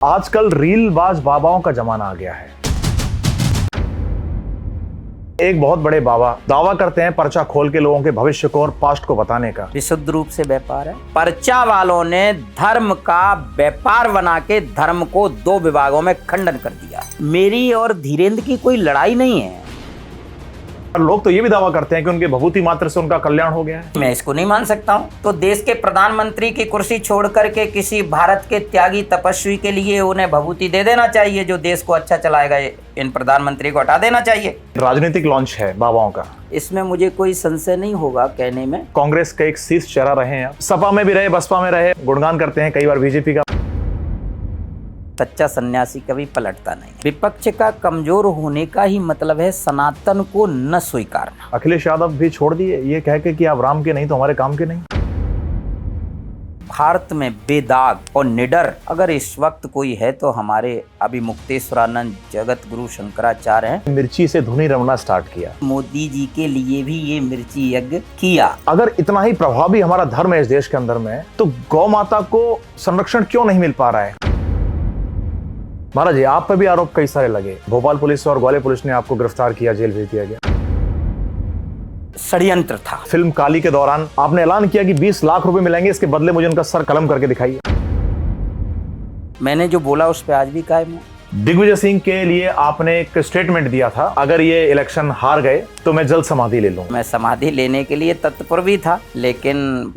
आजकल रीलबाज बाबाओं का जमाना आ गया है। एक बहुत बड़े बाबा दावा करते हैं पर्चा खोल के लोगों के भविष्य को और पास्ट को बताने का। विशुद्ध रूप से व्यापार है। पर्चा वालों ने धर्म का व्यापार बना के धर्म को दो विभागों में खंडन कर दिया। मेरी और धीरेन्द्र की कोई लड़ाई नहीं है। लोग तो ये भी दावा करते हैं कि उनके भभूति मात्र से उनका कल्याण हो गया है। मैं इसको नहीं मान सकता हूँ। तो देश के प्रधानमंत्री की कुर्सी छोड़ करके किसी भारत के त्यागी तपस्वी के लिए उन्हें भभूति दे देना चाहिए, जो देश को अच्छा चलाएगा। इन प्रधानमंत्री को हटा देना चाहिए। राजनीतिक लॉन्च है बाबाओं का, इसमें मुझे कोई संशय नहीं होगा कहने में। कांग्रेस का एक शीर्ष चेहरा रहे हैं, सपा में भी रहे, बसपा में रहे, गुणगान करते हैं कई बार बीजेपी का। सच्चा सन्यासी कभी पलटता नहीं। विपक्ष का कमजोर होने का ही मतलब है सनातन को न स्वीकारना। अखिलेश यादव भी छोड़ दिए ये कह के कि आप राम के नहीं तो हमारे काम के नहीं। भारत में बेदाग और निडर अगर इस वक्त कोई है तो हमारे अभी मुक्तेश्वरानंद जगत गुरु शंकराचार्य हैं। मिर्ची से धुनी रमना स्टार्ट किया। मोदी जी के लिए भी ये मिर्ची यज्ञ किया। अगर इतना ही प्रभावी हमारा धर्म है इस देश के अंदर में, तो गौ माता को संरक्षण क्यों नहीं मिल पा रहा है? महाराज जी, आप पे भी आरोप कई सारे लगे। भोपाल पुलिस और ग्वालियर पुलिस ने आपको गिरफ्तार किया, जेल भेज दिया गया। षड्यंत्र था। फिल्म काली के दौरान आपने ऐलान किया कि 20 लाख रुपए मिलेंगे, इसके बदले मुझे उनका सर कलम करके दिखाइए। मैंने जो बोला उस पर आज भी कायम हूं। दिग्विजय सिंह के लिए आपने एक स्टेटमेंट दिया था, अगर ये इलेक्शन हार गए तो मैं जल्द समाधि ले लूंगा। मैं समाधि लेने के लिए तत्पर भी था, लेकिन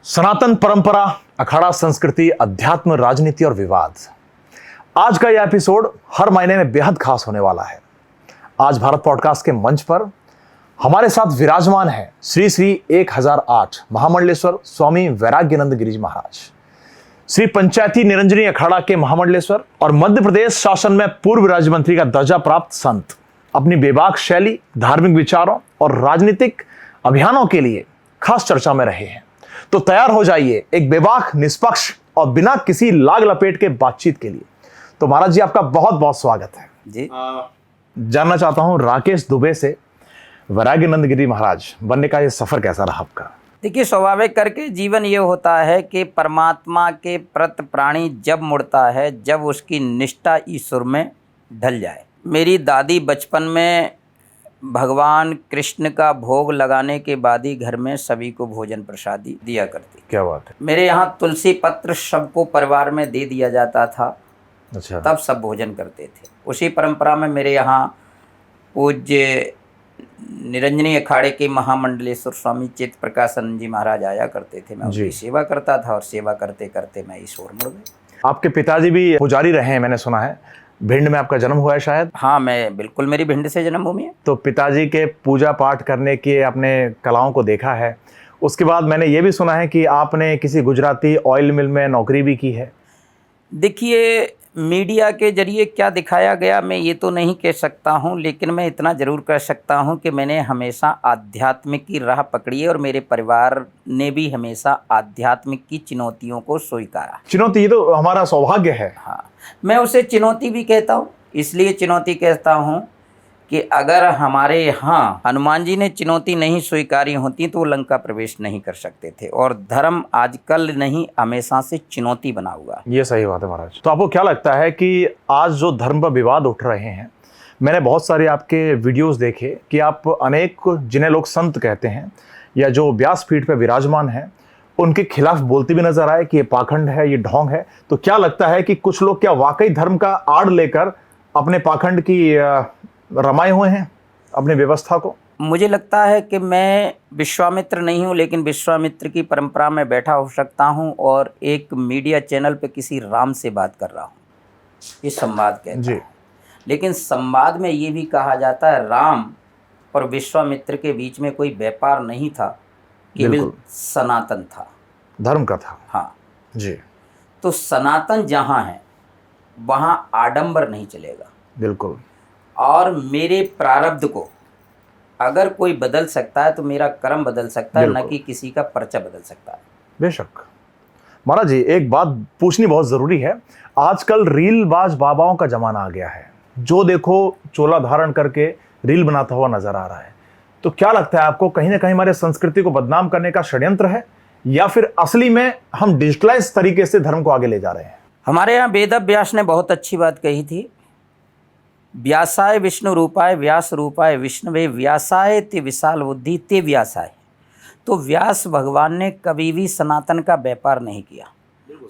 सनातन परंपरा, अखाड़ा संस्कृति, अध्यात्म, राजनीति और विवाद। आज का यह एपिसोड हर महीने में बेहद खास होने वाला है। आज भारत पॉडकास्ट के मंच पर हमारे साथ विराजमान है श्री श्री 1008 महामंडलेश्वर स्वामी वैराग्यानंद गिरिजी महाराज, श्री पंचायती निरंजनी अखाड़ा के महामंडलेश्वर और मध्य प्रदेश शासन में पूर्व राज्य मंत्री का दर्जा प्राप्त संत। अपनी बेबाक शैली, धार्मिक विचारों और राजनीतिक अभियानों के लिए खास चर्चा में रहे हैं। तो तैयार हो जाइए एक बेबाक, निष्पक्ष और बिना किसी लाग लपेट के बातचीत के लिए। तो महाराज जी, आपका बहुत बहुत स्वागत है जी। जानना चाहता हूं राकेश दुबे से वैराग्यानंद गिरी महाराज बनने का ये सफर कैसा रहा आपका? देखिए, स्वाभाविक करके जीवन ये होता है कि परमात्मा के प्रति प्राणी जब मुड़ता है जब उसकी निष्ठा ईश्वर में ढल जाए। मेरी दादी बचपन में भगवान कृष्ण का भोग लगाने के बाद ही घर में सभी को भोजन प्रसादी दिया करती। क्या बात है। मेरे यहाँ तुलसी पत्र सबको परिवार में दे दिया जाता था। अच्छा। तब सब भोजन करते थे। उसी परंपरा में मेरे यहाँ पूज्य निरंजनी अखाड़े के महामंडलेश्वर स्वामी चित्त प्रकाशानंद जी महाराज आया करते थे। मैं उनकी सेवा करता था और सेवा करते करते मैं ईश्वर मुड़ गया। आपके पिताजी भी पुजारी रहे हैं, मैंने सुना है। भिंड में आपका जन्म हुआ है शायद? हाँ, मैं बिल्कुल, मेरी भिंड से जन्मभूमि है। तो पिताजी के पूजा पाठ करने की आपने कलाओं को देखा है। उसके बाद मैंने ये भी सुना है कि आपने किसी गुजराती ऑयल मिल में नौकरी भी की है। देखिए, मीडिया के जरिए क्या दिखाया गया मैं ये तो नहीं कह सकता हूँ, लेकिन मैं इतना ज़रूर कह सकता हूँ कि मैंने हमेशा आध्यात्मिक की राह पकड़ी है और मेरे परिवार ने भी हमेशा आध्यात्मिक की चुनौतियों को स्वीकारा। चुनौती तो हमारा सौभाग्य है। हाँ, मैं उसे चुनौती भी कहता हूँ। इसलिए चुनौती कहता हूँ कि अगर हमारे यहाँ हनुमान जी ने चुनौती नहीं स्वीकारी होती तो वो लंका प्रवेश नहीं कर सकते थे। और धर्म आजकल नहीं, हमेशा से चुनौती बना हुआ। ये सही बात है महाराज। तो आपको क्या लगता है कि आज जो धर्म पर विवाद उठ रहे हैं, मैंने बहुत सारे आपके वीडियोस देखे कि आप अनेक जिन्हें लोग संत कहते हैं या जो व्यासपीठ पर विराजमान हैं, उनके खिलाफ बोलती भी नजर आए कि ये पाखंड है, ये ढोंग है। तो क्या लगता है कि कुछ लोग क्या वाकई धर्म का आड़ लेकर अपने पाखंड की रमाए हुए हैं अपनी व्यवस्था को? मुझे लगता है कि मैं विश्वामित्र नहीं हूँ, लेकिन विश्वामित्र की परंपरा में बैठा हो सकता हूँ और एक मीडिया चैनल पे किसी राम से बात कर रहा हूँ। ये संवाद कहता है। लेकिन संवाद में ये भी कहा जाता है राम और विश्वामित्र के बीच में कोई व्यापार नहीं था, केवल सनातन था, धर्म का था। हाँ जी। तो सनातन जहाँ है वहाँ आडंबर नहीं चलेगा। बिल्कुल। और मेरे प्रारब्ध को अगर कोई बदल सकता है तो मेरा कर्म बदल सकता है, न कि किसी का पर्चा बदल सकता है। बेशक। महाराज जी, एक बात पूछनी बहुत जरूरी है। आजकल रीलबाज बाबाओं का जमाना आ गया है। जो देखो चोला धारण करके रील बनाता हुआ नजर आ रहा है। तो क्या लगता है आपको, कहीं ना कहीं हमारे संस्कृति को बदनाम करने का षड्यंत्र है या फिर असली में हम डिजिटलाइज तरीके से धर्म को आगे ले जा रहे हैं? हमारे यहाँ वेद व्यास ने बहुत अच्छी बात कही थी, व्यासाय विष्णु रूपाय व्यास रूपाय विष्णुवे व्यासाय ते विशाल बुद्धि ते व्यासाय। तो व्यास भगवान ने कभी भी सनातन का व्यापार नहीं किया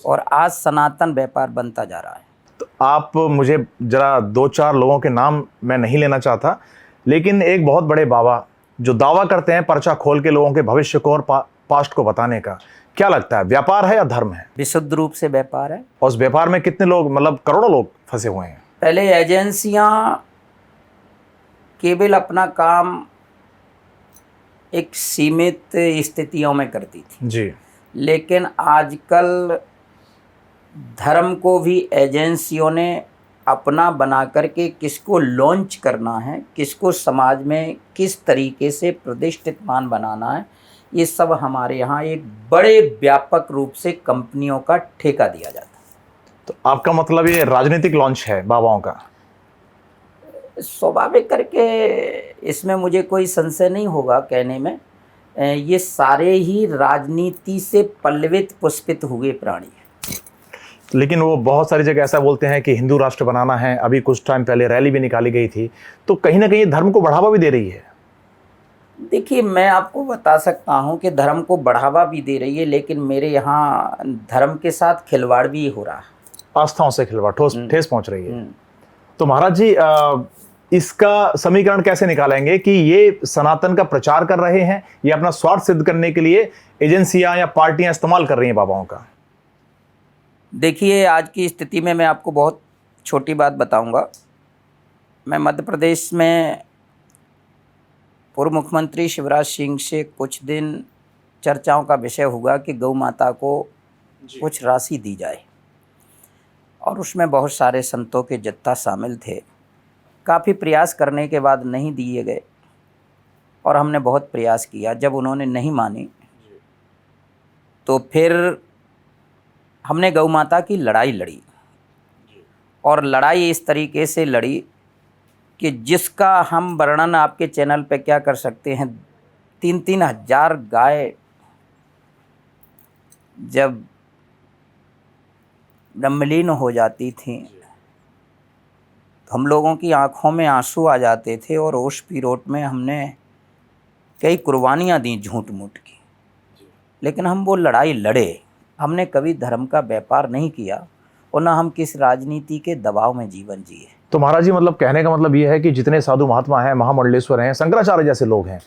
और आज सनातन व्यापार बनता जा रहा है। तो आप मुझे जरा 2-4 लोगों के नाम मैं नहीं लेना चाहता, लेकिन एक बहुत बड़े बाबा जो दावा करते हैं पर्चा खोल के लोगों के भविष्य को और पास्ट को बताने का, क्या लगता है व्यापार है या धर्म है? विशुद्ध रूप से व्यापार है। और उस व्यापार में कितने लोग, मतलब करोड़ों लोग फंसे हुए हैं। पहले एजेंसियां केवल अपना काम एक सीमित स्थितियों में करती थी जी, लेकिन आजकल धर्म को भी एजेंसियों ने अपना बना करके किसको लॉन्च करना है, किसको समाज में किस तरीके से प्रतिष्ठित मान बनाना है, ये सब हमारे यहाँ एक बड़े व्यापक रूप से कंपनियों का ठेका दिया जाता है। तो आपका मतलब ये राजनीतिक लॉन्च है बाबाओं का? स्वाभाविक करके इसमें मुझे कोई संशय नहीं होगा कहने में, ये सारे ही राजनीति से पल्लवित पुष्पित हुए प्राणी हैं। लेकिन वो बहुत सारी जगह ऐसा बोलते हैं कि हिंदू राष्ट्र बनाना है। अभी कुछ टाइम पहले रैली भी निकाली गई थी, तो कहीं ना कहीं धर्म को बढ़ावा भी दे रही है। देखिए, मैं आपको बता सकता हूं कि धर्म को बढ़ावा भी दे रही है, लेकिन मेरे यहाँ धर्म के साथ खिलवाड़ भी हो रहा है। आस्थाओं से खिलवाड़, ठेस पहुंच रही है। तो महाराज जी, इसका समीकरण कैसे निकालेंगे कि ये सनातन का प्रचार कर रहे हैं या अपना स्वार्थ सिद्ध करने के लिए एजेंसियां या पार्टियां इस्तेमाल कर रही हैं बाबाओं का? देखिए, आज की स्थिति में मैं आपको बहुत छोटी बात बताऊंगा। मैं मध्य प्रदेश में पूर्व मुख्यमंत्री शिवराज सिंह से कुछ दिन चर्चाओं का विषय हुआ कि गौ माता को कुछ राशि दी जाए, और उसमें बहुत सारे संतों के जत्था शामिल थे। काफ़ी प्रयास करने के बाद नहीं दिए गए और हमने बहुत प्रयास किया। जब उन्होंने नहीं मानी तो फिर हमने गौ माता की लड़ाई लड़ी, और लड़ाई इस तरीके से लड़ी कि जिसका हम वर्णन आपके चैनल पे क्या कर सकते हैं। 3-3 हज़ार गाय जब ब्रह्मलीन हो जाती थी तो हम लोगों की आंखों में आंसू आ जाते थे, और ओश पीरोट में हमने कई कुर्बानियाँ दी झूठ मूठ की। लेकिन हम वो लड़ाई लड़े। हमने कभी धर्म का व्यापार नहीं किया और ना हम किस राजनीति के दबाव में जीवन जिए। तो महाराज जी, मतलब कहने का मतलब ये है कि जितने साधु महात्मा हैं, महामंडलेश्वर हैं, शंकराचार्य जैसे लोग हैं,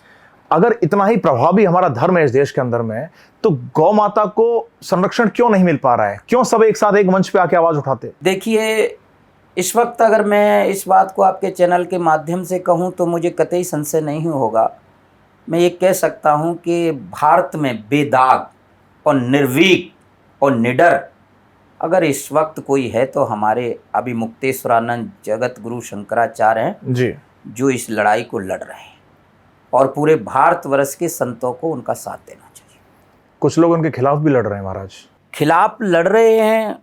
अगर इतना ही प्रभावी हमारा धर्म है इस देश के अंदर में, तो गौ माता को संरक्षण क्यों नहीं मिल पा रहा है? क्यों सब एक साथ एक मंच पे आके आवाज उठाते? देखिए, इस वक्त अगर मैं इस बात को आपके चैनल के माध्यम से कहूं तो मुझे कतई संशय नहीं होगा। मैं ये कह सकता हूं कि भारत में बेदाग और निर्भीक और निडर अगर इस वक्त कोई है तो हमारे अभिमुक्तेश्वरानंद जगत गुरु शंकराचार्य हैं जी, जो इस लड़ाई को लड़ रहे हैं, और पूरे भारतवर्ष के संतों को उनका साथ देना चाहिए। कुछ लोग उनके खिलाफ भी लड़ रहे हैं महाराज। खिलाफ लड़ रहे हैं,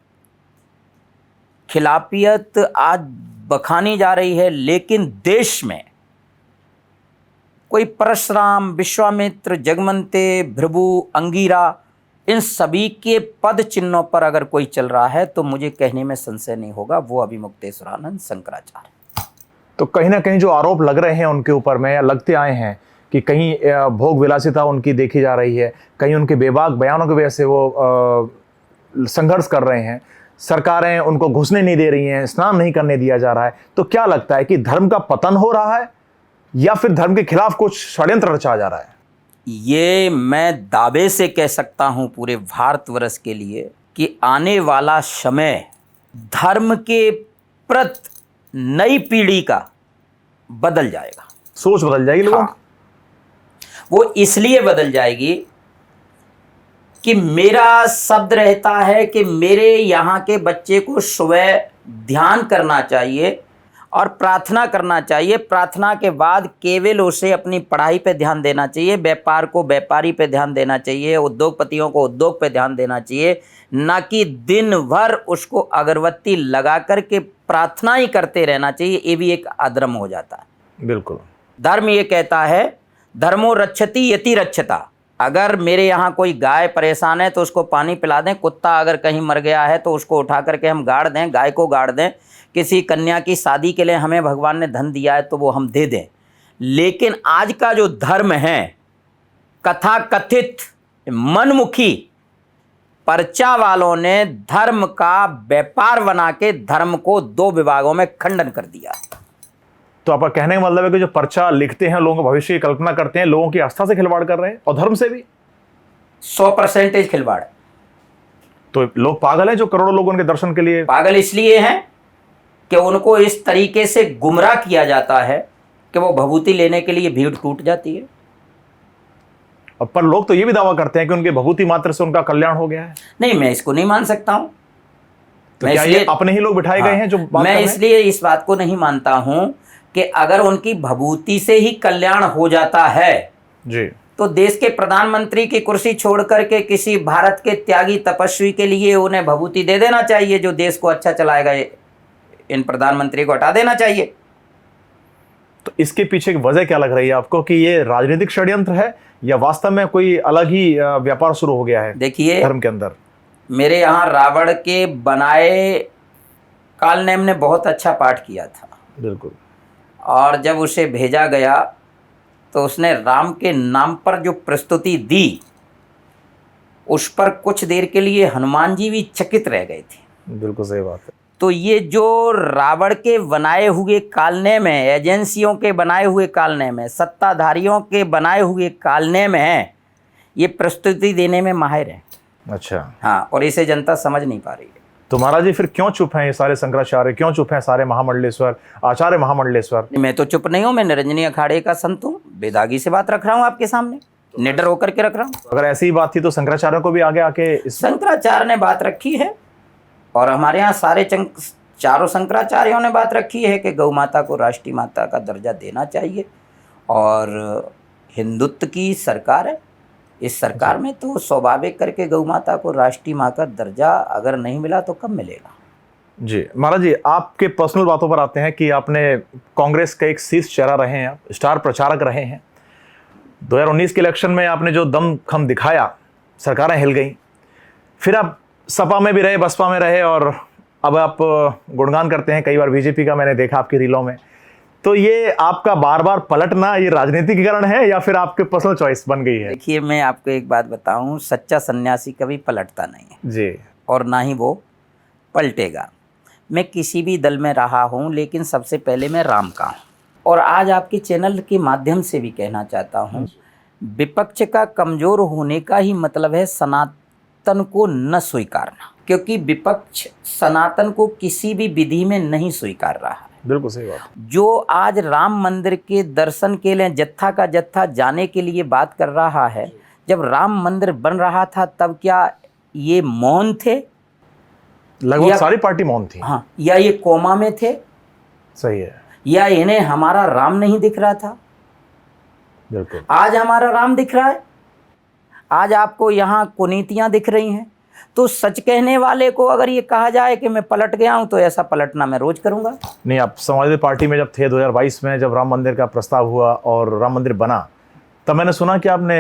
खिलाफियत आज बखानी जा रही है, लेकिन देश में कोई परशुराम, विश्वामित्र, जगमंते, भृगु, अंगिरा, इन सभी के पद चिन्हों पर अगर कोई चल रहा है तो मुझे कहने में संशय नहीं होगा, वो अभिमुक्तेश्वरानंद शंकराचार्य। तो कहीं ना कहीं जो आरोप लग रहे हैं उनके ऊपर में, या लगते आए हैं कि कहीं भोग विलासिता उनकी देखी जा रही है, कहीं उनके बेबाक बयानों की वजह से वो संघर्ष कर रहे हैं, सरकारें उनको घुसने नहीं दे रही हैं, स्नान नहीं करने दिया जा रहा है, तो क्या लगता है कि धर्म का पतन हो रहा है या फिर धर्म के खिलाफ कुछ षड्यंत्र रचा जा रहा है? ये मैं दावे से कह सकता हूं पूरे भारतवर्ष के लिए कि आने वाला समय धर्म के प्रति नई पीढ़ी का बदल जाएगा। सोच बदल जाएगी लोगों की। वो इसलिए बदल जाएगी कि मेरा शब्द रहता है कि मेरे यहाँ के बच्चे को सुबह ध्यान करना चाहिए और प्रार्थना करना चाहिए। प्रार्थना के बाद केवल उसे अपनी पढ़ाई पे ध्यान देना चाहिए, व्यापार को व्यापारी पे ध्यान देना चाहिए, उद्योगपतियों को उद्योग पे ध्यान देना चाहिए, ना कि दिन भर उसको अगरबत्ती लगा कर के प्रार्थना ही करते रहना चाहिए। ये भी एक अधर्म हो जाता है। बिल्कुल। धर्म ये कहता है, धर्मो रक्षति यति रक्षता, अगर मेरे यहाँ कोई गाय परेशान है तो उसको पानी पिला दें, कुत्ता अगर कहीं मर गया है तो उसको उठा करके हम गाड़ दें, गाय को गाड़ दें, किसी कन्या की शादी के लिए हमें भगवान ने धन दिया है तो वो हम दे दें। लेकिन आज का जो धर्म है, कथाकथित मनमुखी पर्चा वालों ने धर्म का व्यापार बना के धर्म को दो विभागों में खंडन कर दिया। तो आपका कहने का मतलब है कि जो पर्चा लिखते हैं, लोगों के भविष्य की कल्पना करते हैं, लोगों की आस्था से खिलवाड़ कर रहे हैं और धर्म से भी 100% खिलवाड़। तो लोग पागल हैं जो करोड़ों लोग उनके दर्शन के लिए। पागल इसलिए हैं कि उनको इस तरीके से गुमराह किया जाता है कि वो भभूति लेने के लिए भीड़ टूट जाती है। पर लोग तो ये भी दावा करते हैं कि उनके भभूति मात्र से उनका कल्याण हो गया है। नहीं, मैं इसको नहीं मान सकता हूं। तो क्या ये अपने ही लोग बिठाए गए हैं जो बात मैं इसलिए इस बात को नहीं मानता हूं कि अगर उनकी भभूति से ही कल्याण हो जाता है जी, तो देश के प्रधानमंत्री की कुर्सी छोड़ करके किसी भारत के त्यागी तपस्वी के लिए उन्हें भभूति दे देना चाहिए, जो देश को अच्छा चलाएगा। इन प्रधानमंत्री को हटा देना चाहिए। तो इसके पीछे की वजह क्या लग रही है आपको कि ये राजनीतिक षड्यंत्र है या वास्तव में कोई अलग ही व्यापार शुरू हो गया है देखिए, धर्म के अंदर? मेरे यहाँ रावण के बनाए कालनेम ने बहुत अच्छा पाठ किया था। बिल्कुल। और जब उसे भेजा गया तो उसने राम के नाम पर जो प्रस्तुति दी, उस पर कुछ देर के लिए हनुमान जी भी चकित रह गए थे। बिल्कुल सही बात है। तो ये जो रावण के बनाए हुए कालनेम है, एजेंसियों के बनाए हुए कालनेम है, सत्ताधारियों के बनाए हुए कालनेम है, ये प्रस्तुति देने में माहिर है। अच्छा। हाँ, और इसे जनता समझ नहीं पा रही है। तो महाराज जी फिर क्यों चुप हैं ये सारे शंकराचार्य, क्यों चुप हैं सारे महामंडलेश्वर, आचार्य महामंडलेश्वर? मैं तो चुप नहीं हूँ, मैं निरंजनी अखाड़े का संत हूँ, बेदागी से बात रख रहा हूँ आपके सामने, निडर होकर के रख रहा हूँ। अगर ऐसी ही बात थी तो शंकराचार्य को भी आगे आके शंकराचार्य ने बात रखी है, और हमारे यहाँ सारे चारों शंकराचार्यों ने बात रखी है कि गौ माता को राष्ट्रीय माता का दर्जा देना चाहिए। और हिंदुत्व की सरकार है, इस सरकार में तो स्वाभाविक करके गौ माता को राष्ट्रीय माँ का दर्जा अगर नहीं मिला तो कब मिलेगा। जी महाराज जी, आपके पर्सनल बातों पर आते हैं कि आपने कांग्रेस का एक शीर्ष चेहरा रहे हैं, आप स्टार प्रचारक रहे हैं। 2019 के इलेक्शन में आपने जो दमखम दिखाया, सरकारें हिल गई, फिर आप सपा में भी रहे, बसपा में रहे, और अब आप गुणगान करते हैं कई बार बीजेपी का, मैंने देखा आपकी रीलों में। तो ये आपका बार बार पलटना, ये राजनीतिकरण है या फिर आपके पर्सनल चॉइस बन गई है? देखिए, मैं आपको एक बात बताऊं, सच्चा सन्यासी कभी पलटता नहीं है जी, और ना ही वो पलटेगा। मैं किसी भी दल में रहा हूं, लेकिन सबसे पहले मैं राम का हूं। और आज आपके चैनल के माध्यम से भी कहना चाहता हूं, विपक्ष का कमज़ोर होने का ही मतलब है सनातन को न स्वीकारना, क्योंकि विपक्ष सनातन को किसी भी विधि में नहीं स्वीकार रहा है। बिल्कुल सही बात। जो आज राम मंदिर के दर्शन के लिए जत्था का जत्था जाने के लिए बात कर रहा है, जब राम मंदिर बन रहा था तब क्या ये मौन थे? लगभग सारी पार्टी मौन थी। हाँ, या ये कोमा में थे? सही है। या इन्हें हमारा राम नहीं दिख रहा था? बिल्कुल। आज हमारा राम दिख रहा है, आज आपको यहाँ कुनीतियाँ दिख रही हैं। तो सच कहने वाले को अगर ये कहा जाए कि मैं पलट गया हूं, तो ऐसा पलटना मैं रोज करूंगा। नहीं, आप समाजवादी पार्टी में जब थे 2022 में, जब राम मंदिर का प्रस्ताव हुआ और राम मंदिर बना, तब मैंने सुना कि आपने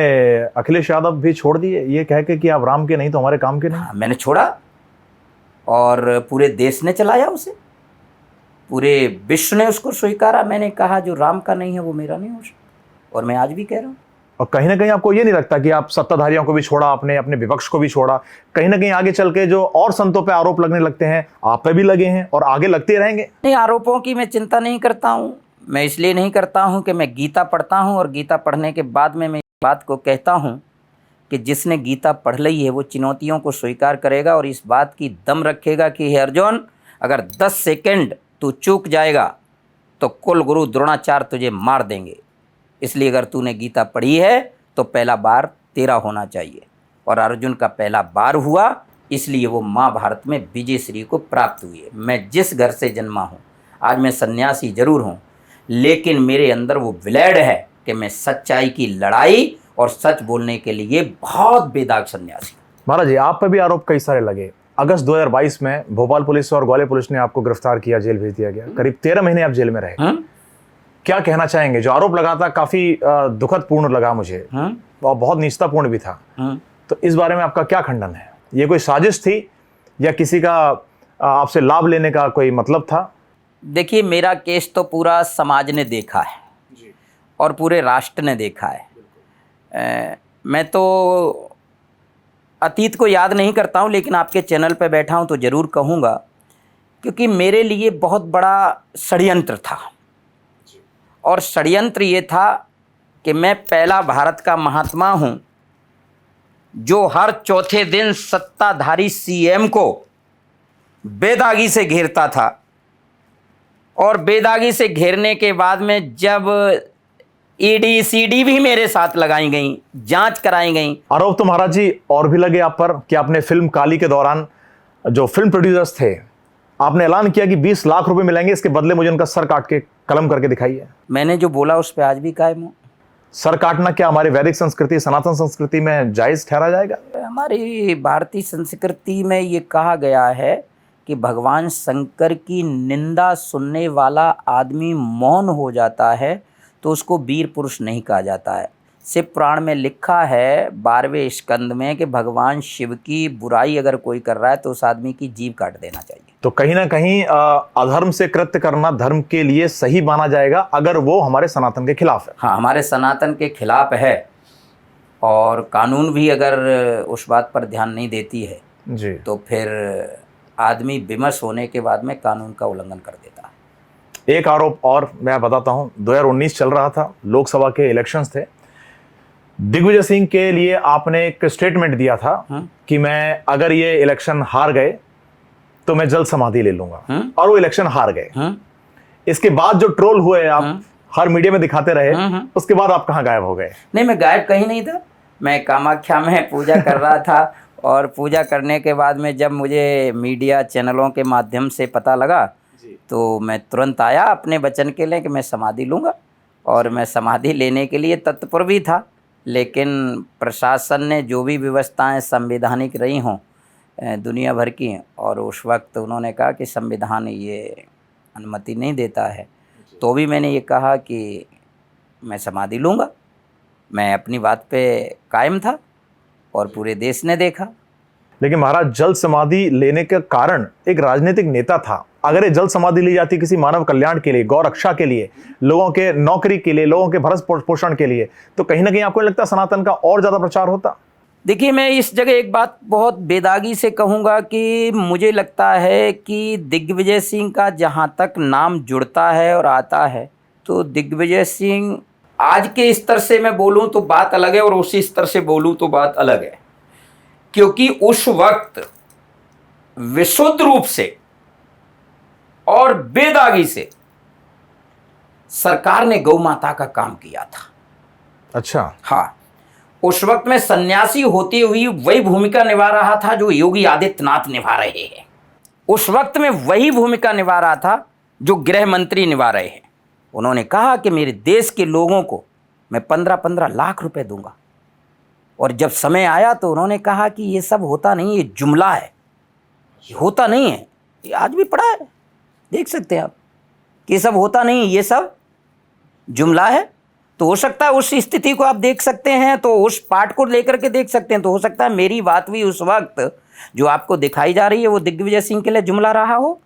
अखिलेश यादव भी छोड़ दिए, ये कह के कि आप राम के नहीं तो हमारे काम के नहीं। हाँ, मैंने छोड़ा और पूरे देश ने चलाया उसे, पूरे विश्व ने उसको स्वीकारा। मैंने कहा जो राम का नहीं है वो मेरा नहीं हो सकता, और मैं आज भी कह रहा हूँ। और कहीं ना कहीं आपको ये नहीं लगता कि आप सत्ताधारियों को भी छोड़ा आपने, अपने विपक्ष को भी छोड़ा, कहीं ना कहीं आगे चल के जो और संतों पे आरोप लगने लगते हैं, आप पे भी लगे हैं और आगे लगते रहेंगे? नहीं, आरोपों की मैं चिंता नहीं करता हूँ। मैं इसलिए नहीं करता हूँ कि मैं गीता पढ़ता हूँ, और गीता पढ़ने के बाद में मैं इस बात को कहता हूँ कि जिसने गीता पढ़ ली है वो चुनौतियों को स्वीकार करेगा और इस बात की दम रखेगा कि हे अर्जुन, अगर 10 सेकंड तू चूक जाएगा तो कुल गुरु द्रोणाचार्य तुझे मार देंगे। इसलिए अगर तूने गीता पढ़ी है तो पहला बार तेरा होना चाहिए। और अर्जुन का पहला बार हुआ, इसलिए वो महाभारत में विजय श्री को प्राप्त हुई है। मैं जिस घर से जन्मा हूँ, आज मैं सन्यासी जरूर हूँ, लेकिन मेरे अंदर वो विलैड है कि मैं सच्चाई की लड़ाई और सच बोलने के लिए बहुत बेदाग सन्यासी। महाराज जी, आप पर भी आरोप कई सारे लगे। अगस्त 2022 में भोपाल पुलिस और ग्वालियर पुलिस ने आपको गिरफ्तार किया, जेल भेज दिया गया, करीब 13 महीने आप जेल में रहे। क्या कहना चाहेंगे? जो आरोप लगा था काफी दुखद पूर्ण लगा मुझे। और बहुत निष्ठापूर्ण भी था। तो इस बारे में आपका क्या खंडन है? ये कोई साजिश थी या किसी का आपसे लाभ लेने का कोई मतलब था? देखिए, मेरा केस तो पूरा समाज ने देखा है और पूरे राष्ट्र ने देखा है। मैं तो अतीत को याद नहीं करता हूँ, लेकिन आपके चैनल पे बैठा हूँ तो ज़रूर कहूँगा, क्योंकि मेरे लिए बहुत बड़ा षड्यंत्र था। और षड्यंत्र ये था कि मैं पहला भारत का महात्मा हूँ जो हर चौथे दिन सत्ताधारी सीएम को बेदागी से घेरता था, और बेदागी से घेरने के बाद में जब ईडी सीडी भी मेरे साथ लगाई गई, जांच कराई गई। आरोप तो महाराज जी और भी लगे आप पर कि आपने फिल्म काली के दौरान जो फिल्म प्रोड्यूसर्स थे, आपने ऐलान किया कि 20 लाख रुपए मिलेंगे, इसके बदले मुझे उनका सर काट के कलम करके दिखाइए। मैंने जो बोला उस पर आज भी कायम हूँ। सर काटना क्या हमारी वैदिक संस्कृति, सनातन संस्कृति में जायज ठहरा जाएगा? हमारी भारतीय संस्कृति में ये कहा गया है कि भगवान शंकर की निंदा सुनने वाला आदमी मौन हो जाता है तो उसको वीर पुरुष नहीं कहा जाता है। शिव पुराण में लिखा है 12वें स्कंद में कि भगवान शिव की बुराई अगर कोई कर रहा है तो उस आदमी की जीभ काट देना चाहिए। तो कहीं ना कहीं अधर्म से कृत्य करना धर्म के लिए सही माना जाएगा अगर वो हमारे सनातन के खिलाफ है। हाँ, हमारे सनातन के खिलाफ है, और कानून भी अगर उस बात पर ध्यान नहीं देती है जी, तो फिर आदमी विमर्श होने के बाद में कानून का उल्लंघन कर देता है। एक आरोप और मैं बताता हूं, 2019 चल रहा था, लोकसभा के इलेक्शंस थे। दिग्विजय सिंह के लिए आपने एक स्टेटमेंट दिया था कि मैं अगर ये इलेक्शन हार गए तो मैं जल्द समाधि ले लूंगा, और वो इलेक्शन हार गए। इसके बाद जो ट्रोल हुए आप हर मीडिया में दिखाते रहे, उसके बाद आप कहाँ गायब हो गए? नहीं, मैं गायब कहीं नहीं था। मैं कामाख्या में पूजा कर रहा था, और पूजा करने के बाद में जब मुझे मीडिया चैनलों के माध्यम से पता लगा तो मैं तुरंत आया अपने वचन के लिए कि मैं समाधि लूँगा, और मैं समाधि लेने के लिए तत्पर भी था। लेकिन प्रशासन ने जो भी व्यवस्थाएं संवैधानिक रही हों दुनिया भर की, और उस वक्त उन्होंने कहा कि संविधान ये अनुमति नहीं देता है, तो भी मैंने ये कहा कि मैं समाधि लूँगा। मैं अपनी बात पे कायम था और पूरे देश ने देखा। लेकिन महाराज, जल्द समाधि लेने का कारण एक राजनीतिक नेता था। अगर ये जल्द समाधि ली जाती किसी मानव कल्याण के लिए, गौ रक्षा के लिए, लोगों के नौकरी के लिए, लोगों के भरण पोषण के लिए, तो कहीं ना कहीं आपको नहीं लगता सनातन का और ज्यादा प्रचार होता? देखिए, मैं इस जगह एक बात बहुत बेदागी से कहूँगा कि मुझे लगता है कि दिग्विजय सिंह का जहाँ तक नाम जुड़ता है और आता है, तो दिग्विजय सिंह आज के स्तर से मैं बोलूँ तो बात अलग है, और उसी स्तर से बोलूँ तो बात अलग है। क्योंकि उस वक्त विशुद्ध रूप से और बेदागी से सरकार ने गौ माता का काम किया था। अच्छा। हाँ, उस वक्त में सन्यासी होते हुए वही भूमिका निभा रहा था जो योगी आदित्यनाथ निभा रहे हैं। उस वक्त में वही भूमिका निभा रहा था जो गृह मंत्री निभा रहे हैं। उन्होंने कहा कि मेरे देश के लोगों को मैं 15-15 लाख रुपए दूंगा, और जब समय आया तो उन्होंने कहा कि ये सब होता नहीं, ये जुमला है, ये होता नहीं है। ये आज भी पड़ा है, देख सकते हैं आप कि ये सब होता नहीं, ये सब जुमला है। तो हो सकता है उस स्थिति को आप देख सकते हैं, तो उस पार्ट को लेकर के देख सकते हैं, तो हो सकता है मेरी बात भी उस वक्त जो आपको दिखाई जा रही है वो दिग्विजय सिंह के लिए जुमला रहा हो।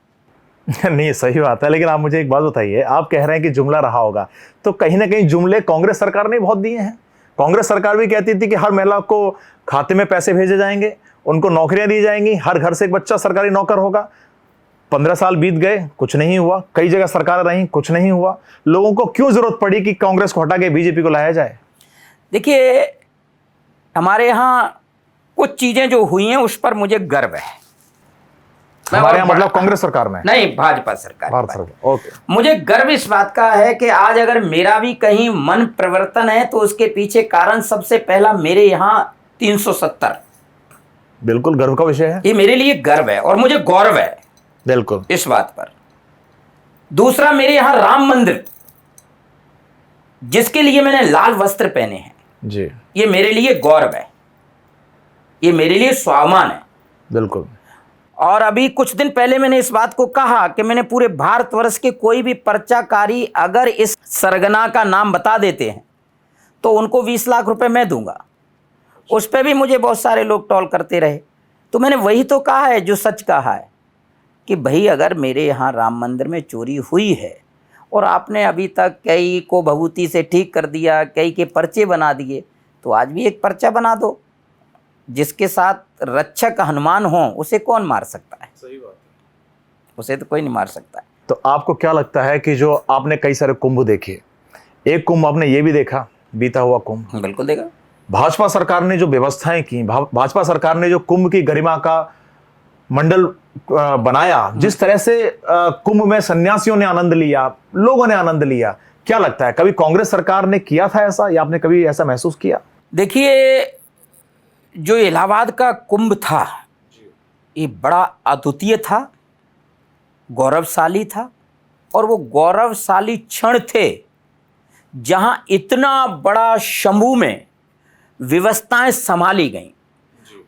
नहीं, सही बात है, लेकिन आप मुझे एक बात बताइए, आप कह रहे हैं कि जुमला रहा होगा, तो कहीं ना कहीं जुमले कांग्रेस सरकार ने बहुत दिए हैं। कांग्रेस सरकार भी कहती थी कि हर महिला को खाते में पैसे भेजे जाएंगे, उनको नौकरियां दी जाएंगी, हर घर से एक बच्चा सरकारी नौकर होगा। 15 साल बीत गए, कुछ नहीं हुआ। कई जगह सरकारें रहीं, कुछ नहीं हुआ। लोगों को क्यों जरूरत पड़ी कि कांग्रेस को हटा के बीजेपी को लाया जाए? देखिए, हमारे यहाँ कुछ चीजें जो हुई हैं उस पर मुझे गर्व है। हमारे यहाँ मतलब कांग्रेस सरकार में नहीं, भाजपा सरकार। भारत सरकार, ओके। मुझे गर्व इस बात का है कि आज अगर मेरा भी कहीं मन परिवर्तन है तो उसके पीछे कारण सबसे पहला मेरे यहाँ 370। बिल्कुल गर्व का विषय है, ये मेरे लिए गर्व है और मुझे गौरव है बिल्कुल इस बात पर। दूसरा, मेरे यहाँ राम मंदिर जिसके लिए मैंने लाल वस्त्र पहने हैं जी, ये मेरे लिए गौरव है, ये मेरे लिए स्वाभिमान है। बिल्कुल। और अभी कुछ दिन पहले मैंने इस बात को कहा कि मैंने पूरे भारतवर्ष के कोई भी पर्चाकारी अगर इस सरगना का नाम बता देते हैं तो उनको 20 लाख रुपए मैं दूंगा। उस पर भी मुझे बहुत सारे लोग टॉल करते रहे। तो मैंने वही तो कहा है जो सच कहा है कि भाई अगर मेरे यहाँ राम मंदिर में चोरी हुई है और आपने अभी तक कई को भभूति से ठीक कर दिया, कई के पर्चे बना दिए, तो आज भी एक पर्चा बना दो। जिसके साथ रक्षक हनुमान हो उसे कौन मार सकता है? सही बात है। उसे तो कोई नहीं मार सकता है। तो आपको क्या लगता है कि जो आपने कई सारे कुंभ देखे, एक कुंभ आपने ये भी देखा, बीता हुआ कुंभ, बिल्कुल देगा। भाजपा सरकार ने जो व्यवस्थाएं की, भाजपा सरकार ने जो कुंभ की गरिमा का मंडल बनाया, जिस तरह से कुंभ में सन्यासियों ने आनंद लिया, लोगों ने आनंद लिया, क्या लगता है कभी कांग्रेस सरकार ने किया था ऐसा, या आपने कभी ऐसा महसूस किया? देखिए, जो इलाहाबाद का कुंभ था ये बड़ा अद्वितीय था, गौरवशाली था, और वो गौरवशाली क्षण थे जहां इतना बड़ा शंभू में व्यवस्थाएं संभाली गईं।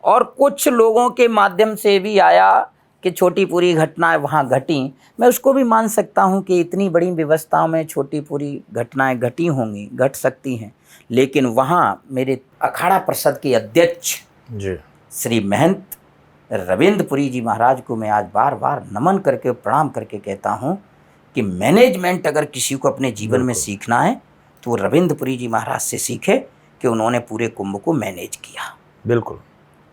और कुछ लोगों के माध्यम से भी आया कि छोटी पूरी घटनाएं वहाँ घटी। मैं उसको भी मान सकता हूँ कि इतनी बड़ी व्यवस्थाओं में छोटी पूरी घटनाएं घटी होंगी, घट सकती हैं, लेकिन वहाँ मेरे अखाड़ा परिषद के अध्यक्ष जी श्री महंत रविंद्रपुरी जी महाराज को मैं आज बार बार नमन करके, प्रणाम करके कहता हूँ कि मैनेजमेंट अगर किसी को अपने जीवन में सीखना है तो वो रविंद्रपुरी जी महाराज से सीखे कि उन्होंने पूरे कुंभ को मैनेज किया। बिल्कुल।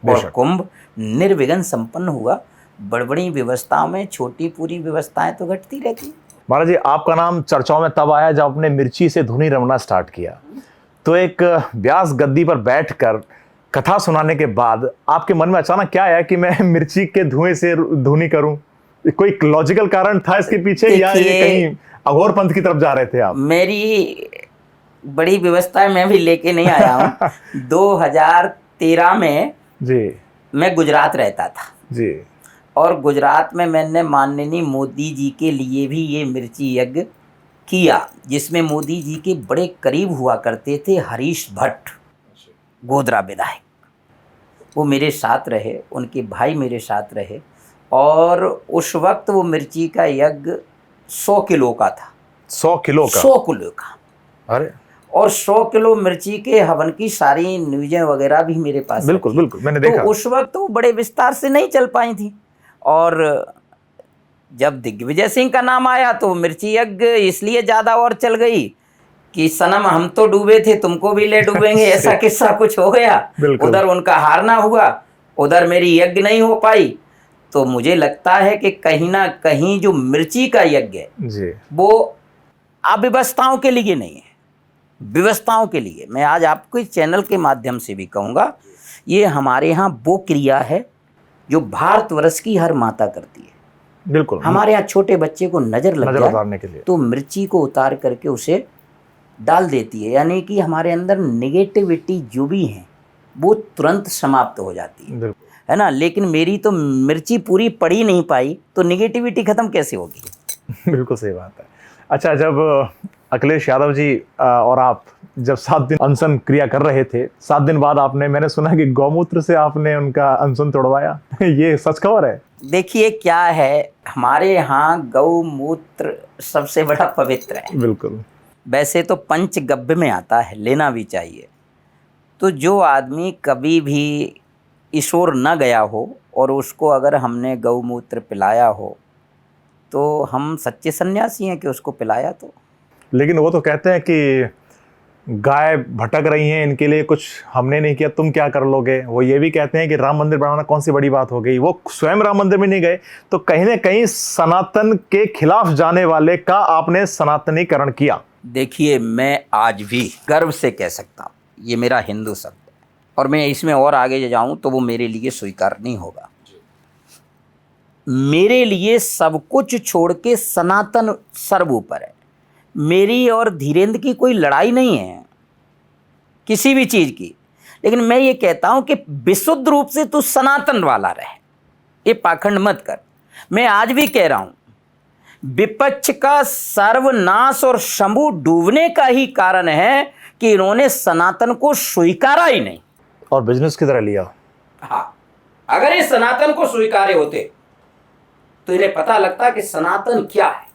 और कुंभ निर्विघ्न संपन्न हुआ। बड़ी व्यवस्थाओं में छोटी पूरी व्यवस्थाएं तो घटती रहती। महाराज जी, आपका नाम चर्चाओं में तब आया जब आपने मिर्ची से धुनी रमना स्टार्ट किया। तो एक व्यास गद्दी पर बैठकर कथा सुनाने के बाद आपके मन में अचानक क्या आया कि मैं मिर्ची के धुएं से धुनी करूं? कोई लॉजिकल कारण था इसके पीछे, या ये कहीं अघोर पंथ की तरफ जा रहे थे आप? मेरी बड़ी व्यवस्था मैं भी लेके नहीं आया हूँ। 2013 में जी मैं गुजरात रहता था जी, और गुजरात में मैंने माननीय मोदी जी के लिए भी ये मिर्ची यज्ञ किया, जिसमें मोदी जी के बड़े करीब हुआ करते थे हरीश भट्ट, गोधरा विधायक। वो मेरे साथ रहे, उनके भाई मेरे साथ रहे, और उस वक्त वो मिर्ची का यज्ञ 100 किलो का था। 100 किलो का? 100 किलो का। अरे, और 100 किलो मिर्ची के हवन की सारी न्यूज़ें वगैरह भी मेरे पास। बिल्कुल बिल्कुल, मैंने देखा। तो उस वक्त वो बड़े विस्तार से नहीं चल पाई थी, और जब दिग्विजय सिंह का नाम आया तो मिर्ची यज्ञ इसलिए ज़्यादा और चल गई कि सनम हम तो डूबे थे, तुमको भी ले डूबेंगे, ऐसा किस्सा कुछ हो गया। उधर उनका हारना हुआ, उधर मेरी यज्ञ नहीं हो पाई। तो मुझे लगता है कि कहीं ना कहीं जो मिर्ची का यज्ञ है वो अव्यवस्थाओं के लिए नहीं है, व्यवस्थाओं के लिए। मैं आज आपको इस चैनल के माध्यम से भी कहूँगा, ये हमारे यहाँ वो क्रिया है जो भारतवर्ष की हर माता करती है। बिल्कुल। हमारे यहाँ छोटे बच्चे को नजर लग उतारने के लिए तो मिर्ची को उतार करके उसे डाल देती है, यानी कि हमारे अंदर नेगेटिविटी जो भी है वो तुरंत समाप्त हो जाती है ना। लेकिन मेरी तो मिर्ची पूरी पड़ी नहीं पाई तो नेगेटिविटी खत्म कैसे होगी? बिल्कुल सही बात है। अच्छा, जब अखिलेश यादव जी और आप जब 7 दिन अनशन क्रिया कर रहे थे, 7 दिन बाद आपने, मैंने सुना कि गौमूत्र से आपने उनका अनशन तोड़वाया। ये सच खबर है? देखिए क्या है, हमारे यहाँ गौमूत्र सबसे बड़ा पवित्र है। बिल्कुल। वैसे तो पंचगव्य में आता है, लेना भी चाहिए। तो जो आदमी कभी भी ईश्वर न गया हो और उसको अगर हमने गौमूत्र पिलाया हो तो हम सच्चे सन्यासी हैं कि उसको पिलाया। तो लेकिन वो तो कहते हैं कि गाय भटक रही हैं, इनके लिए कुछ हमने नहीं किया, तुम क्या कर लोगे। वो ये भी कहते हैं कि राम मंदिर बनाना कौन सी बड़ी बात हो गई। वो स्वयं राम मंदिर में नहीं गए, तो कहीं ना कहीं सनातन के खिलाफ जाने वाले का आपने सनातनीकरण किया। देखिए, मैं आज भी गर्व से कह सकता हूँ ये मेरा हिंदू शब्द है, और मैं इसमें और आगे जाऊँ तो वो मेरे लिए स्वीकार नहीं होगा। मेरे लिए सब कुछ छोड़ के सनातन सर्वोपर है। मेरी और धीरेन्द्र की कोई लड़ाई नहीं है किसी भी चीज़ की, लेकिन मैं ये कहता हूं कि विशुद्ध रूप से तू सनातन वाला रहे, ये पाखंड मत कर। मैं आज भी कह रहा हूं, विपक्ष का सर्वनाश और शंभू डूबने का ही कारण है कि इन्होंने सनातन को स्वीकारा ही नहीं और बिजनेस की तरह लिया। हाँ, अगर ये सनातन को स्वीकारे होते तो इन्हें पता लगता कि सनातन क्या है।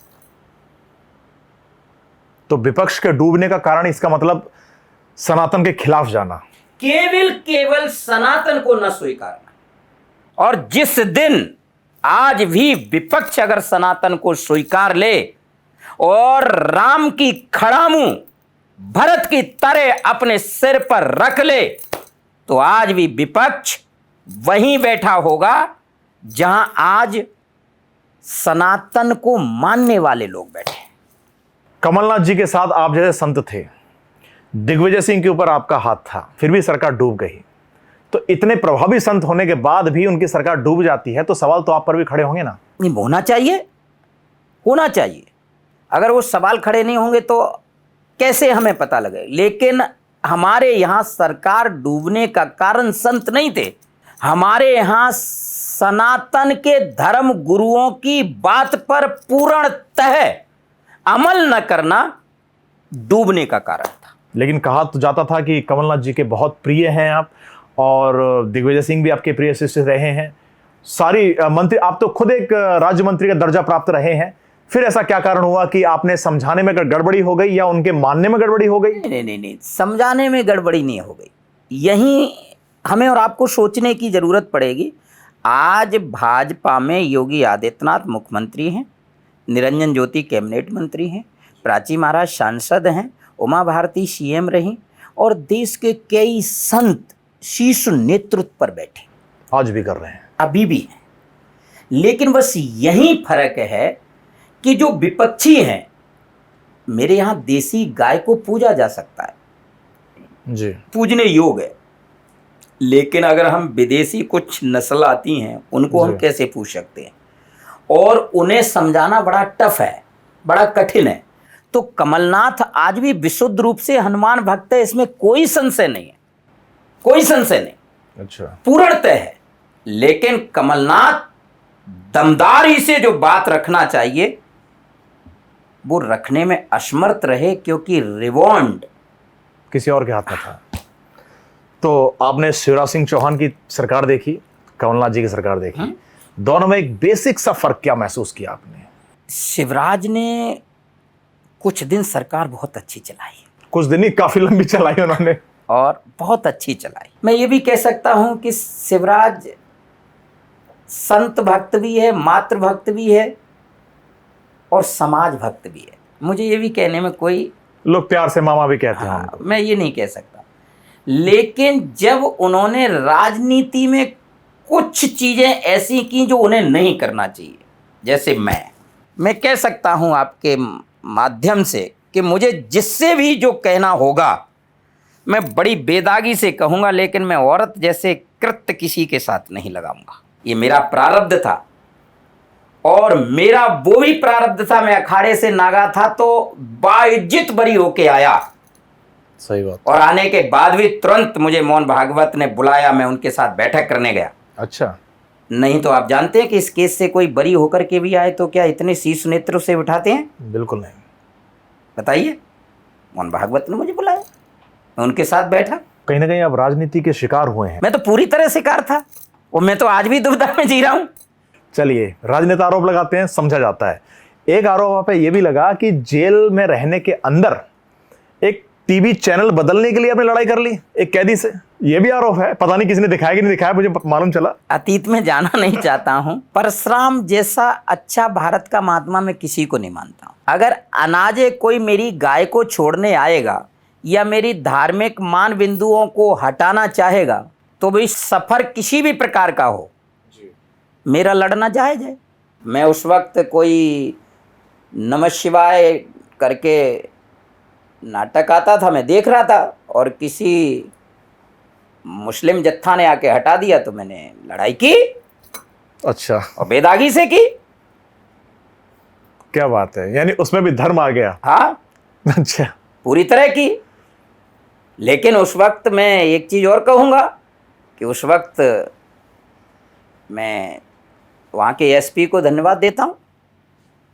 तो विपक्ष के डूबने का कारण, इसका मतलब सनातन के खिलाफ जाना। केवल सनातन को न स्वीकारना। और जिस दिन आज भी विपक्ष अगर सनातन को स्वीकार ले और राम की खड़ामू भरत की तरह अपने सिर पर रख ले, तो आज भी विपक्ष वहीं बैठा होगा जहां आज सनातन को मानने वाले लोग बैठे। कमलनाथ जी के साथ आप जैसे संत थे, दिग्विजय सिंह के ऊपर आपका हाथ था, फिर भी सरकार डूब गई। तो इतने प्रभावी संत होने के बाद भी उनकी सरकार डूब जाती है, तो सवाल तो आप पर भी खड़े होंगे ना? नहीं, होना चाहिए। अगर वो सवाल खड़े नहीं होंगे तो कैसे हमें पता लगे? लेकिन हमारे यहाँ सरकार डूबने का कारण संत नहीं थे, हमारे यहाँ सनातन के धर्म गुरुओं की बात पर पूर्णतः अमल न करना डूबने का कारण था। लेकिन कहा तो जाता था कि कमलनाथ जी के बहुत प्रिय हैं आप, और दिग्विजय सिंह भी आपके प्रिय शिष्य रहे हैं। सारी मंत्री, आप तो खुद एक राज्य मंत्री का दर्जा प्राप्त रहे हैं। फिर ऐसा क्या कारण हुआ कि आपने समझाने में गड़बड़ी हो गई या उनके मानने में गड़बड़ी हो गई? नहीं, समझाने में गड़बड़ी नहीं हो गई। यही हमें और आपको सोचने की जरूरत पड़ेगी। आज भाजपा में योगी आदित्यनाथ मुख्यमंत्री हैं, निरंजन ज्योति कैबिनेट मंत्री हैं, प्राची महाराज सांसद हैं, उमा भारती सीएम रही, और देश के कई संत शीर्ष नेतृत्व पर बैठे, आज भी कर रहे हैं, अभी भी हैं। लेकिन बस यही फर्क है कि जो विपक्षी हैं, मेरे यहाँ देसी गाय को पूजा जा सकता है जी, पूजने योग्य है, लेकिन अगर हम विदेशी कुछ नस्ल आती हैं उनको हम कैसे पूछ सकते हैं? और उन्हें समझाना बड़ा टफ है, बड़ा कठिन है। तो कमलनाथ आज भी विशुद्ध रूप से हनुमान भक्त है, इसमें कोई संशय नहीं है, कोई संशय नहीं। अच्छा, पूर्णतः है। लेकिन कमलनाथ दमदारी से जो बात रखना चाहिए वो रखने में असमर्थ रहे, क्योंकि रिवॉन्ड किसी और के हाथ में था। तो आपने शिवराज सिंह चौहान की सरकार देखी, कमलनाथ जी की सरकार देखी, दोनों में एक बेसिक सा फर्क क्या महसूस किया आपने? शिवराज ने कुछ दिन सरकार बहुत अच्छी चलाई, कुछ दिन ही, काफी लंबी चलाई उन्होंने, और बहुत अच्छी चलाई। मैं ये भी कह सकता हूं कि शिवराज संत भक्त भी है, मातृ भक्त भी है, और समाज भक्त भी है। मुझे ये भी कहने में कोई, लोग प्यार से मामा भी कहते हैं उनको। मैं ये नहीं कह सकता। लेकिन जब उन्होंने राजनीति में कुछ चीजें ऐसी की जो उन्हें नहीं करना चाहिए, जैसे मैं कह सकता हूं आपके माध्यम से कि मुझे जिससे भी जो कहना होगा मैं बड़ी बेदागी से कहूंगा, लेकिन मैं औरत जैसे कृत्य किसी के साथ नहीं लगाऊंगा। ये मेरा प्रारब्ध था, और मेरा वो भी प्रारब्ध था, मैं अखाड़े से नागा था तो बाइज्जत बरी होके आया। सही बात। और आने के बाद भी तुरंत मुझे मोहन भागवत ने बुलाया, मैं उनके साथ बैठक करने गया। अच्छा, नहीं तो आप जानते हैं कि इस केस से कोई बरी होकर के भी आए तो क्या इतने शीर्ष नेतृत्व से उठाते हैं? बिल्कुल नहीं। बताइए, मोहन भागवत ने मुझे बुलाया, मैं उनके साथ बैठा। कहीं ना कहीं आप राजनीति के शिकार हुए हैं। मैं तो पूरी तरह शिकार था, और मैं तो आज भी दुविधा में जी रहा हूं। चलिए, राजनेता आरोप लगाते हैं, समझा जाता है। एक आरोप पे ये भी लगा कि जेल में रहने के अंदर एक टीवी चैनल बदलने के लिए आपने लड़ाई कर ली एक कैदी से, ये भी आरोप है। पता नहीं किसी ने दिखाया कि नहीं दिखाया, मुझे मालूम चला। अतीत में जाना नहीं चाहता हूं। परशुराम जैसा अच्छा भारत का महात्मा मैं किसी को नहीं मानता हूं। अगर अनाजे कोई मेरी गाय को छोड़ने आएगा या मेरी धार्मिक मान बिंदुओं को हटाना चाहेगा, तो भी सफर किसी भी प्रकार का हो, मेरा लड़ना जायज है। मैं उस वक्त कोई नमः शिवाय करके नाटक आता था, मैं देख रहा था, और किसी मुस्लिम जत्था ने आके हटा दिया तो मैंने लड़ाई की। अच्छा, और बेदागी से की। क्या बात है, यानी उसमें भी धर्म आ गया। हाँ, अच्छा, पूरी तरह की। लेकिन उस वक्त मैं एक चीज़ और कहूँगा कि उस वक्त मैं वहाँ के एसपी को धन्यवाद देता हूँ।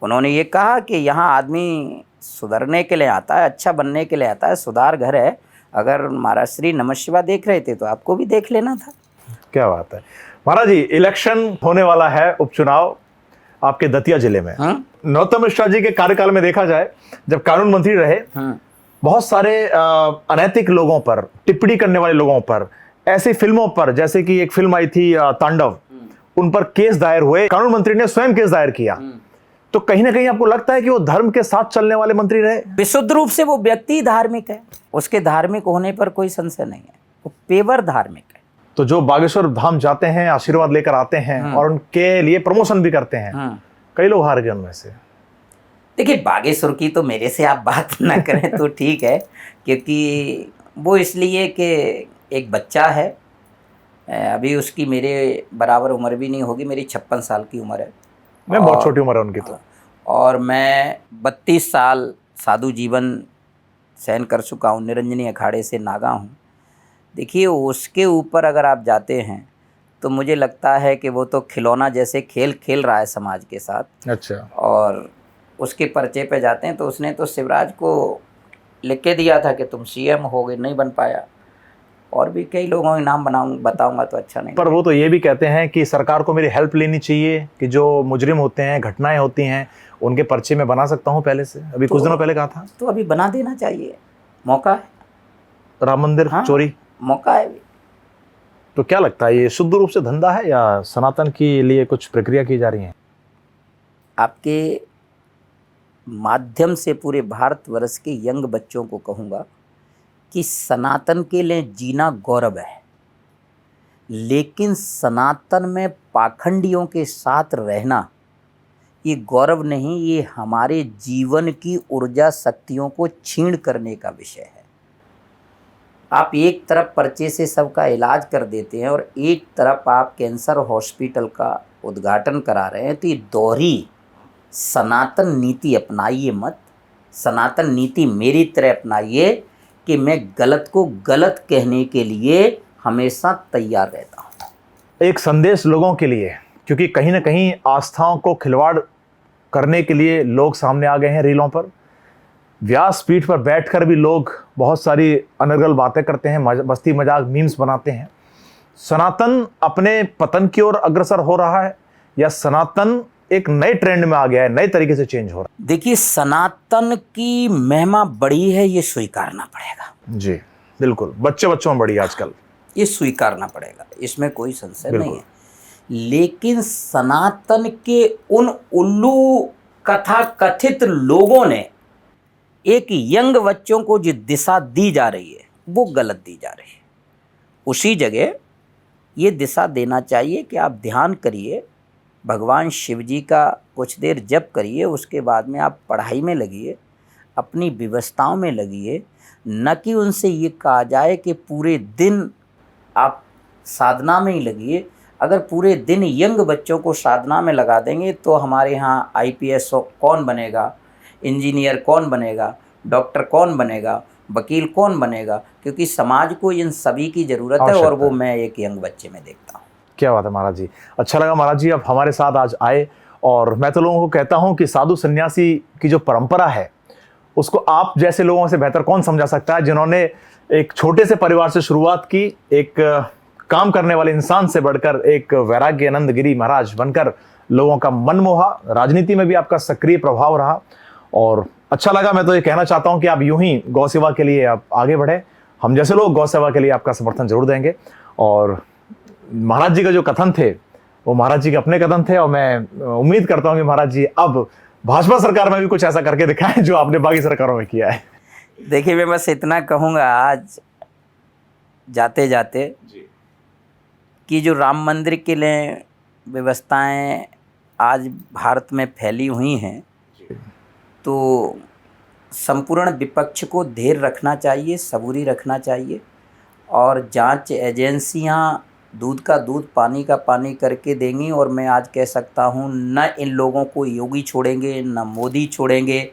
उन्होंने ये कहा कि यहाँ आदमी सुधरने के लिए आता है, अच्छा बनने के लिए आता है, सुधार घर है। अगर महाराज श्री नमः शिवाय देख रहे थे तो आपको भी देख लेना था। क्या बात है। महाराज जी, इलेक्शन होने वाला है, उपचुनाव आपके दतिया जिले में। नरोत्तम मिश्रा जी के कार्यकाल में देखा जाए, जब कानून मंत्री रहे, बहुत सारे अनैतिक लोगों पर, टिप्पणी करने वाले लोगों पर, ऐसी फिल्मों पर, जैसे कि एक फिल्म आई थी तांडव, उन पर केस दायर हुए, कानून मंत्री ने स्वयं केस दायर किया। तो कहीं ना कहीं आपको लगता है कि वो धर्म के साथ चलने वाले मंत्री रहे? विशुद्ध रूप से वो व्यक्ति धार्मिक है, उसके धार्मिक होने पर कोई संशय नहीं है, वो पेवर धार्मिक है। तो जो बागेश्वर धाम जाते हैं, आशीर्वाद लेकर आते हैं और उनके लिए प्रमोशन भी करते हैं, कई लोग हार गए उनमें से। देखिए, बागेश्वर की तो मेरे से आप बात ना करें तो ठीक है, क्योंकि वो इसलिए कि एक बच्चा है, अभी उसकी मेरे बराबर उम्र भी नहीं होगी, मेरी 56 साल की उम्र है। मैं बहुत छोटी उम्र है उनकी तो। और मैं 32 साल साधु जीवन सहन कर चुका हूँ, निरंजनी अखाड़े से नागा हूँ। देखिए, उसके ऊपर अगर आप जाते हैं तो मुझे लगता है कि वो तो खिलौना जैसे खेल खेल रहा है समाज के साथ। अच्छा। और उसके पर्चे पे जाते हैं तो उसने तो शिवराज को लिख के दिया था कि तुम सीएम होगे, नहीं बन पाया। और भी कई लोगों के नाम बताऊंगा तो अच्छा नहीं। पर वो तो ये भी कहते हैं कि सरकार को मेरी हेल्प लेनी चाहिए, कि जो मुजरिम होते हैं, घटनाएं होती हैं, उनके पर्चे में बना सकता हूँ पहले से। अभी कुछ दिनों पहले कहा था। तो अभी बना देना चाहिए, मौका है। राम मंदिर चोरी, मौका है भी। तो क्या लगता है, ये शुद्ध रूप से धंधा है या सनातन के लिए कुछ प्रक्रिया की जा रही है? आपके माध्यम से पूरे भारतवर्ष के यंग बच्चों को कहूँगा कि सनातन के लिए जीना गौरव है, लेकिन सनातन में पाखंडियों के साथ रहना ये गौरव नहीं, ये हमारे जीवन की ऊर्जा शक्तियों को छीन करने का विषय है। आप एक तरफ पर्चे से सबका इलाज कर देते हैं और एक तरफ आप कैंसर हॉस्पिटल का उद्घाटन करा रहे हैं, तो ये दोहरी सनातन नीति अपनाइए मत। सनातन नीति मेरी तरह अपनाइए कि मैं गलत को गलत कहने के लिए हमेशा तैयार रहता हूँ। एक संदेश लोगों के लिए, क्योंकि कहीं ना कहीं आस्थाओं को खिलवाड़ करने के लिए लोग सामने आ गए हैं रीलों पर। व्यासपीठ पर बैठकर भी लोग बहुत सारी अनर्गल बातें करते हैं, मस्ती मजाक मीम्स बनाते हैं। सनातन अपने पतन की ओर अग्रसर हो रहा है या सनातन एक नए ट्रेंड में आ गया है, नए तरीके से चेंज हो रहा है? देखिए, सनातन की महिमा बड़ी है, ये स्वीकारना पड़ेगा। जी बिल्कुल, बच्चों में बड़ी आजकल, ये स्वीकारना पड़ेगा, इसमें कोई संशय नहीं है। लेकिन सनातन के उन उल्लू कथा कथित लोगों ने एक यंग बच्चों को जो दिशा दी जा रही है वो गलत दी जा रही है। उसी जगह ये दिशा देना चाहिए कि आप ध्यान करिए, भगवान शिव जी का कुछ देर जप करिए, उसके बाद में आप पढ़ाई में लगिए, अपनी व्यवस्थाओं में लगिए। न कि उनसे ये कहा जाए कि पूरे दिन आप साधना में ही लगिए। अगर पूरे दिन यंग बच्चों को साधना में लगा देंगे तो हमारे यहाँ आईपीएस कौन बनेगा, इंजीनियर कौन बनेगा, डॉक्टर कौन बनेगा, वकील कौन बनेगा, क्योंकि समाज को इन सभी की ज़रूरत है और वो मैं एक यंग बच्चे में देखता हूँ। क्या बात है महाराज जी, अच्छा लगा महाराज जी आप हमारे साथ आज आए। और मैं तो लोगों को कहता हूँ कि साधु सन्यासी की जो परंपरा है उसको आप जैसे लोगों से बेहतर कौन समझा सकता है, जिन्होंने एक छोटे से परिवार से शुरुआत की, एक काम करने वाले इंसान से बढ़कर एक वैराग्यानंद गिरी महाराज बनकर लोगों का मन मोहा। राजनीति में भी आपका सक्रिय प्रभाव रहा और अच्छा लगा। मैं तो ये कहना चाहता हूँ कि आप यूं ही गौ सेवा के लिए आप आगे बढ़े, हम जैसे लोग गौ सेवा के लिए आपका समर्थन जरूर देंगे। और महाराज जी का जो कथन थे वो महाराज जी के अपने कथन थे और मैं उम्मीद करता हूँ कि महाराज जी अब भाजपा सरकार में भी कुछ ऐसा करके दिखाएं जो आपने बाकी सरकारों में किया है। देखिए, मैं बस इतना कहूँगा आज जाते जाते कि जो राम मंदिर के लिए व्यवस्थाएं आज भारत में फैली हुई हैं, तो संपूर्ण विपक्ष को धैर्य रखना चाहिए, सबूरी रखना चाहिए और जांच एजेंसियां दूध का दूध पानी का पानी करके देंगी। और मैं आज कह सकता हूं, न इन लोगों को योगी छोड़ेंगे न मोदी छोड़ेंगे,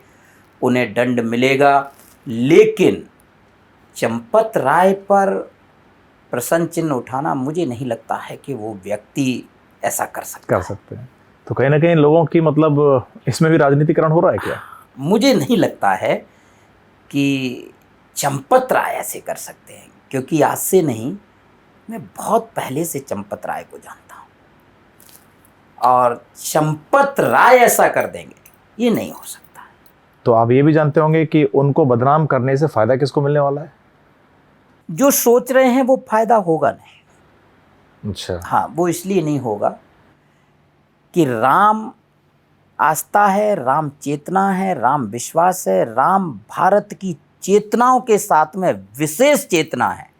उन्हें दंड मिलेगा। लेकिन चंपत राय पर प्रश्न चिन्ह उठाना, मुझे नहीं लगता है कि वो व्यक्ति ऐसा कर सकते हैं। तो कहीं ना कहीं लोगों की मतलब इसमें भी राजनीतिकरण हो रहा है क्या? मुझे नहीं लगता है कि चंपत राय ऐसे कर सकते हैं, क्योंकि आज से नहीं, मैं बहुत पहले से चंपत राय को जानता हूँ और चंपत राय ऐसा कर देंगे ये नहीं हो सकता। तो आप ये भी जानते होंगे कि उनको बदनाम करने से फायदा किसको मिलने वाला है? जो सोच रहे हैं वो फायदा होगा नहीं। अच्छा। हाँ, वो इसलिए नहीं होगा कि राम आस्था है, राम चेतना है, राम विश्वास है, राम भारत की चेतनाओं के साथ में विशेष चेतना है।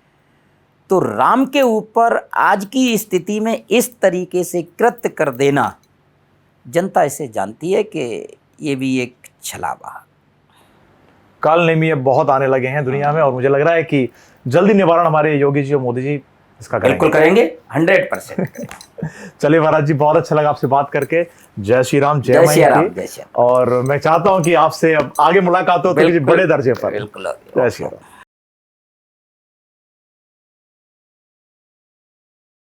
तो राम के ऊपर आज की स्थिति में इस तरीके से कृत्य कर देना, जनता इसे जानती है कि ये भी एक छलावा। काल नेमी अब बहुत आने लगे हैं दुनिया में और मुझे लग रहा है कि जल्दी निवारण हमारे योगी जी और मोदी जी इसका बिल्कुल करेंगे, 100%। चलिए महाराज जी, बहुत अच्छा लगा आपसे बात करके। जय श्री राम, जय जय श्री राम, माता जय दी। श्री राम। और मैं चाहता हूँ कि आपसे अब आगे मुलाकात हो तो किसी बड़े दर्जे पर। बिल्कुल। जय श्री राम।